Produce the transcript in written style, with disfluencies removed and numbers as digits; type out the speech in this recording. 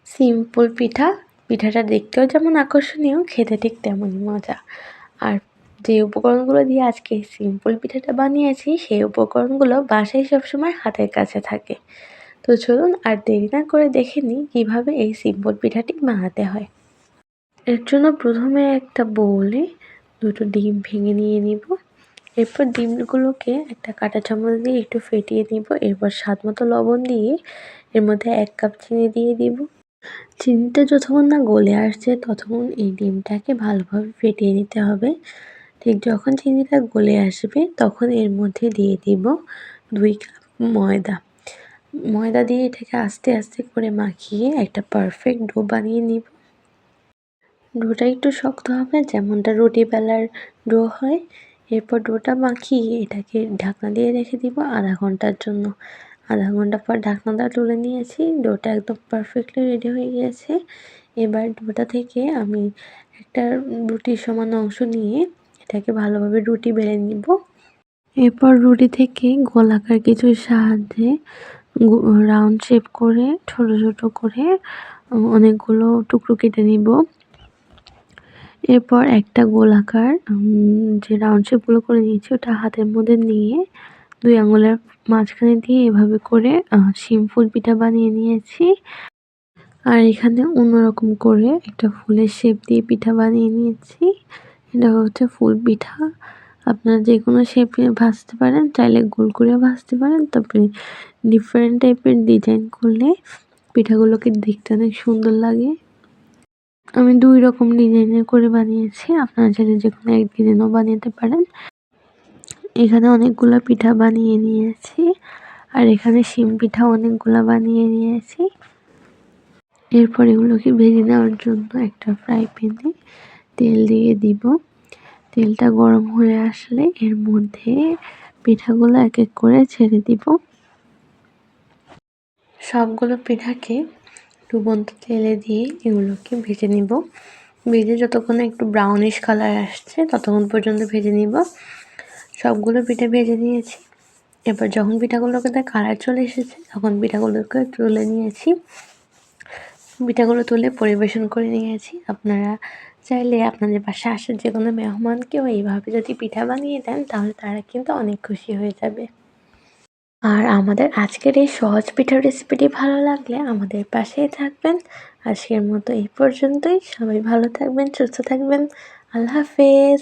Simple পিঠা। পিঠাটা দেখতেও যেমন আকর্ষণীয়, খেতে ঠিক তেমনই মজা। আর যে উপকরণগুলো দিয়ে আজকে সিম্পল পিঠাটা বানিয়েছি, সেই উপকরণগুলো বাসায় সবসময় হাতের কাছে থাকে। তো চলুন আর দেরি না করে দেখে নিই কীভাবে এই সিম্পল পিঠাটি বানাতে হয়। এর জন্য প্রথমে একটা বোলে 2টো ডিম ভেঙে নিয়ে নিব। এরপর ডিমগুলোকে একটা কাঁটা চামচ দিয়ে একটু ফেটিয়ে নিব। এরপর স্বাদমতো লবণ দিয়ে এর মধ্যে 1 কাপ চিনি দিয়ে দিব। চিনিটা যতক্ষণ না গলে আসছে ততক্ষণ এই ডিমটাকে ভালোভাবে ফেটিয়ে নিতে হবে। ঠিক যখন চিনিটা গলে আসবে তখন এর মধ্যে দিয়ে দিব 2 কাপ ময়দা। ময়দা দিয়ে এটাকে আস্তে আস্তে করে মাখিয়ে একটা পারফেক্ট ডো বানিয়ে নিব। ডোটা একটু শক্ত হবে, যেমনটা রুটি বেলার ডো হয়। এরপর ডোটা মাখিয়ে এটাকে ঢাকনা দিয়ে রেখে দিব আধা ঘন্টার জন্য। আধা ঘন্টা পর ঢাকনাটা তুলে নিয়েছি, ডোটা একদম পারফেক্টলি রেডি হয়ে গিয়েছে। এবার ডোটা থেকে আমি একটা রুটির সমান অংশ নিয়ে এটাকে ভালোভাবে রুটি বেলে নিব। এরপর রুটি থেকে গোলাকার কিছুর সাহায্যে রাউন্ড শেপ করে ছোট ছোট করে অনেকগুলো টুকরো কেটে নিব। এরপর একটা গোলাকার যে রাউন্ড শেপগুলো করে নিয়েছি ওটা হাতের মধ্যে নিয়ে 2 আঙুলের মাঝখানে দিয়ে এভাবে করে সিম্পল পিঠা বানিয়ে নিয়েছি। আর এখানে অন্যরকম করে একটা ফুলের শেপ দিয়ে পিঠা বানিয়ে নিয়েছি। এটা হচ্ছে ফুল পিঠা। আপনারা যে কোনো শেপে ভাজতে পারেন, চাইলে গোল করেও ভাজতে পারেন। তবে ডিফারেন্ট টাইপের ডিজাইন করলে পিঠাগুলোকে দেখতে অনেক সুন্দর লাগে। আমি 2 রকম ডিজাইনের করে বানিয়েছি, আপনারা চাইলে যে কোনো এক ডিজাইনও বানাতে পারেন। এখানে অনেকগুলো পিঠা বানিয়ে নিয়েছি, আর এখানে শিম পিঠা অনেকগুলো বানিয়ে নিয়েছি। এরপর এগুলোকে ভেজে নেওয়ার জন্য একটা ফ্রাই প্যানে তেল দিয়ে দিব। তেলটা গরম হয়ে আসলে এর মধ্যে পিঠাগুলো এক এক করে ছেড়ে দিব। সবগুলো পিঠাকে ডুবন্ত তেলে দিয়ে এগুলোকে ভেজে নিব। ভেজে যতক্ষণ একটু ব্রাউনিশ কালার আসছে ততক্ষণ পর্যন্ত ভেজে নিব। সবগুলো পিঠা ভেজে নিয়েছি। এবার যখন পিঠাগুলোকে কালার চলে এসেছে তখন পিঠাগুলোকে তুলে নিয়েছি। পিঠাগুলো তুলে পরিবেশন করে নিয়েছি। আপনারা চাইলে আপনাদের বাসায় আসা যে কোনো মেহমানকেও এইভাবে যদি পিঠা বানিয়ে দেন তাহলে তারা কিন্তু অনেক খুশি হয়ে যাবে। আর আমাদের আজকের এই সহজ পিঠার রেসিপিটি ভালো লাগলে আমাদের পাশেই থাকবেন। আজকের মতো এই পর্যন্তই। সবাই ভালো থাকবেন, সুস্থ থাকবেন। আল্লাহ হাফেজ।